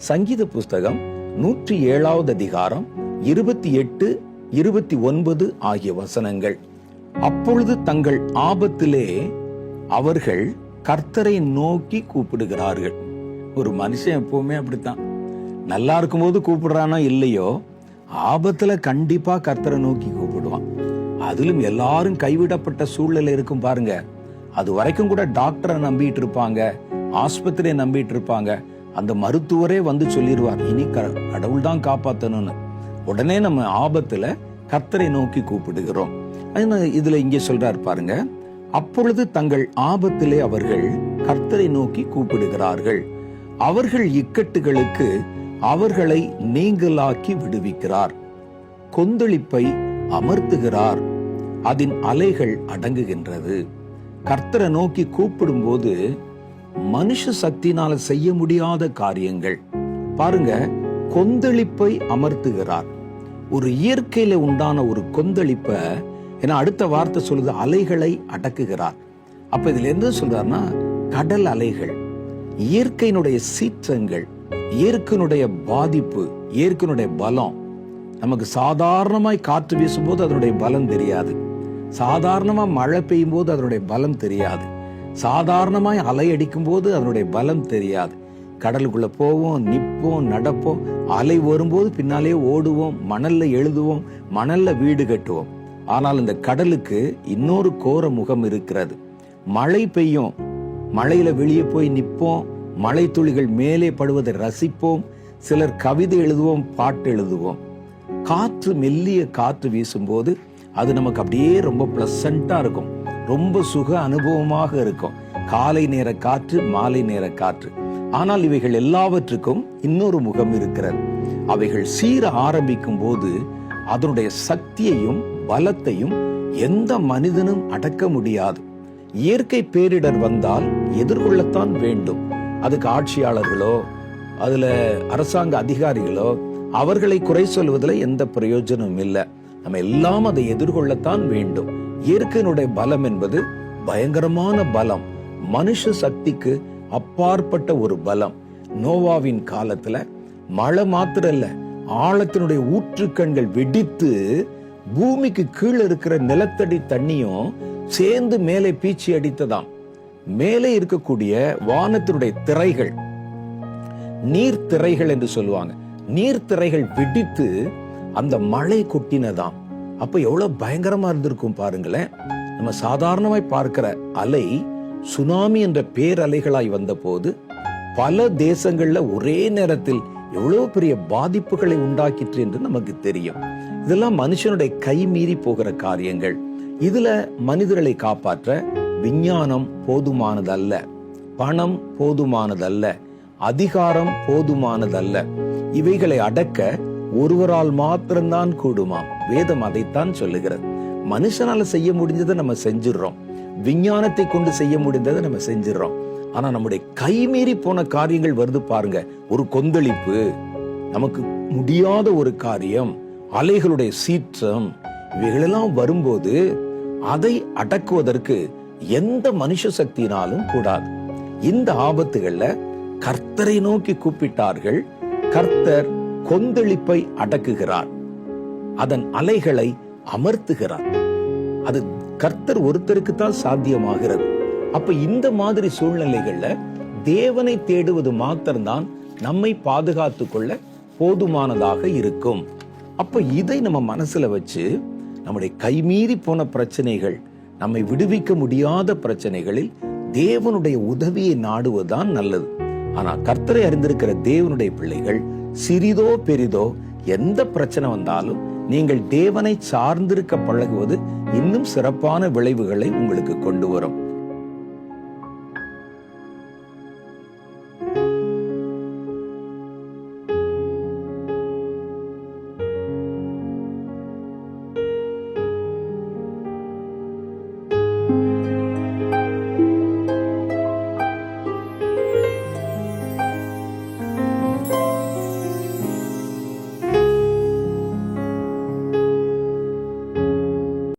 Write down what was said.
சங்கீத புஸ்தகம் 107வது அதிகாரம் 28, 29 ஆகிய வசனங்கள். அப்பொழுது தங்கள் ஆபத்திலே அவர்கள் கர்த்தரை நோக்கி கூப்பிடுகிறார்கள். ஒரு மனுஷன் எப்பவுமே அப்படித்தான், நல்லா இருக்கும்போது கூப்பிடுறானோ இல்லையோ, ஆபத்துல கண்டிப்பா கர்த்தரை நோக்கி கூப்பிடுவான். அதிலும் எல்லாரும் கைவிடப்பட்ட சூழ்நிலை இருக்கும் பாருங்க, அது வரைக்கும் கூட டாக்டரை நம்பிட்டு இருப்பாங்க, ஆஸ்பத்திரியை நம்பிட்டு இருப்பாங்க. அந்த மருத்துவரே வந்து சொல்லிடுவார், இனி கடவுள் தான் காப்பாத்தணும்னு. உடனே நம்ம ஆபத்துல கர்த்தரை நோக்கி கூப்பிடுகிறோம். இதுல இங்கே சொல்றாரு பாருங்க, அப்பொழுது தங்கள் ஆபத்திலே அவர்கள் கர்த்தரை நோக்கி கூப்பிடுகிறார்கள். அவர்கள் இக்கட்டுகளுக்கு அவர்களை நீங்களாக்கி விடுவிக்கிறார். கொந்தளிப்பை அமர்த்துகிறார், அதன் அலைகள் அடங்குகின்றது. கர்த்தரை நோக்கி கூப்பிடும் போது மனுஷ சக்தினால செய்ய முடியாத காரியங்கள் பாருங்க, கொந்தளிப்பை அமர்த்துகிறார். ஒரு இயற்கையில உண்டான ஒரு கொந்தளிப்பை, ஏன்னா அடுத்த வார்த்தை சொல்லுது அலைகளை அடக்குகிறார். அப்ப இதுல என்ன சொல்றாருன்னா, கடல் அலைகள், இயற்கையினுடைய சீற்றங்கள், இயற்கையினுடைய பாதிப்பு, இயற்கையினுடைய பலம். நமக்கு சாதாரணமாய் காற்று வீசும்போது அதனுடைய பலம் தெரியாது, சாதாரணமா மழை பெய்யும் போது அதனுடைய பலம் தெரியாது, சாதாரணமாய் அலை அடிக்கும் போது அதனுடைய பலம் தெரியாது. கடலுக்குள்ள போவோம், நிப்போம், நடப்போம், அலை வரும்போது பின்னாலே ஓடுவோம், மணல்ல எழுதுவோம், மணல்ல வீடு கட்டுவோம். ஆனால் இந்த கடலுக்கு இன்னொரு கோர முகம் இருக்கிறது. மழை பெய்யும், மழையில வெளியே போய் நிப்போம், மழை துளிகள் மேலே படுவதை ரசிப்போம், சிலர் கவிதை எழுதுவோம், பாட்டு எழுதுவோம். காற்று, மெல்லிய காற்று வீசும்போது அது நமக்கு அப்படியே ரொம்ப பிளசண்டா இருக்கும், ரொம்ப சுக அனுபவமாக இருக்கும். காலை நேர காற்று, மாலை நேர காற்று. ஆனால் இவைகள் எல்லாவற்றுக்கும் இன்னொரு முகம் இருக்கிறது. அவைகள் சீர ஆரம்பிக்கும் போது அதனுடைய சக்தியையும் பலத்தையும் எந்த மனிதனும் அடக்க முடியாது. இயற்கை பேரிடர் வந்தால் எதிர்கொள்ளத்தான் வேண்டும். அதுக்கு ஆட்சியாளர்களோ அதுல அரசாங்க அதிகாரிகளோ அவர்களை குறை சொல்வதில் எந்த பிரயோஜனமும் இல்லை. நம்ம எல்லாம் அதை எதிர்கொள்ளத்தான் வேண்டும். இயற்கையினுடைய பலம் என்பது பயங்கரமான பலம், மனுஷ சக்திக்கு அப்பாற்பட்ட ஒரு பலம். நோவாவின் காலத்துல மழை மாத்திரம் இல்ல, ஆழத்தினுடைய ஊற்றுக்கண்கள் வெடித்து பூமிக்கு கீழே இருக்கிற நிலத்தடி தண்ணியும் சேர்ந்து மேலே பீச்சி அடித்ததாம். மேலே இருக்கக்கூடிய வானத்தினுடைய திரைகள், நீர் திரைகள் என்று சொல்லுவாங்க, நீர் திரைகள் வெடித்து அந்த மழை கொட்டினதாம். அப்ப எவ்வளவு பயங்கரமா இருந்திருக்கும் பாருங்களேன். நம்ம சாதாரணமாய் பார்க்கிற அலை சுனாமி என்ற பேரலைகளாய் வந்த போது பல தேசங்கள்ல ஒரே நேரத்தில் எவ்வளவு பெரிய பாதிப்புகளை உண்டாக்கிற்று என்று நமக்கு தெரியும். இதெல்லாம் மனுஷனுடைய கை மீறி போகிற காரியங்கள். இதுல மனிதர்களை காப்பாற்ற விஞ்ஞானம் போதுமானதல்ல, பணம் போதுமானதல்ல, அதிகாரம் போதுமானதல்ல. இவைகளை அடக்க ஒருவரால் மாத்திரம்தான் கூடுமாம். வேதம் அதைத்தான் சொல்லுகிறது. மனுஷனால செய்ய முடிஞ்சதை நம்ம செஞ்சிடறோம், விஞ்ஞானத்தை கொண்டு செய்ய முடிந்ததை நம்ம செஞ்சிடறோம். ஆனா நம்முடைய கைமீறி போன காரியங்கள் வருது பாருங்க, ஒரு கொந்தளிப்பு, நமக்கு முடியாத ஒரு காரியம், அலைகளுடைய சீற்றம், இவைகளெல்லாம் வரும்போது அதை அடக்குவதற்கு எந்த மனுஷ சக்தியினாலும் கூடாது. இந்த ஆபத்துகள்ல கர்த்தரை நோக்கி கூப்பிட்டார்கள். கர்த்தர் கொந்தளிப்பை அடக்குகிறார், அதன் அலைகளை அமர்த்துகிறார். அது கர்த்தர் ஒருத்தருக்கு தான் சாத்தியமாகிறது. அப்ப இந்த மாதிரி சூழ்நிலைகள்ல தேவனை தேடுவது மாத்திரம்தான் நம்மை பாதுகாத்து கொள்ள போதுமானதாக இருக்கும். அப்ப இதை நம்ம மனசுல வச்சு நம்முடைய கைமீறி போன பிரச்சனைகள், நம்மை விடுவிக்க முடியாத பிரச்சனைகளில் தேவனுடைய உதவியை நாடுவதுதான் நல்லது. ஆனா கர்த்தரை அறிந்திருக்கிற தேவனுடைய பிள்ளைகள் சிறிதோ பெரிதோ எந்த பிரச்சனை வந்தாலும் நீங்கள் தேவனை சார்ந்திருக்க பழகுவது இன்னும் சிறப்பான விளைவுகளை உங்களுக்கு கொண்டு வரும்.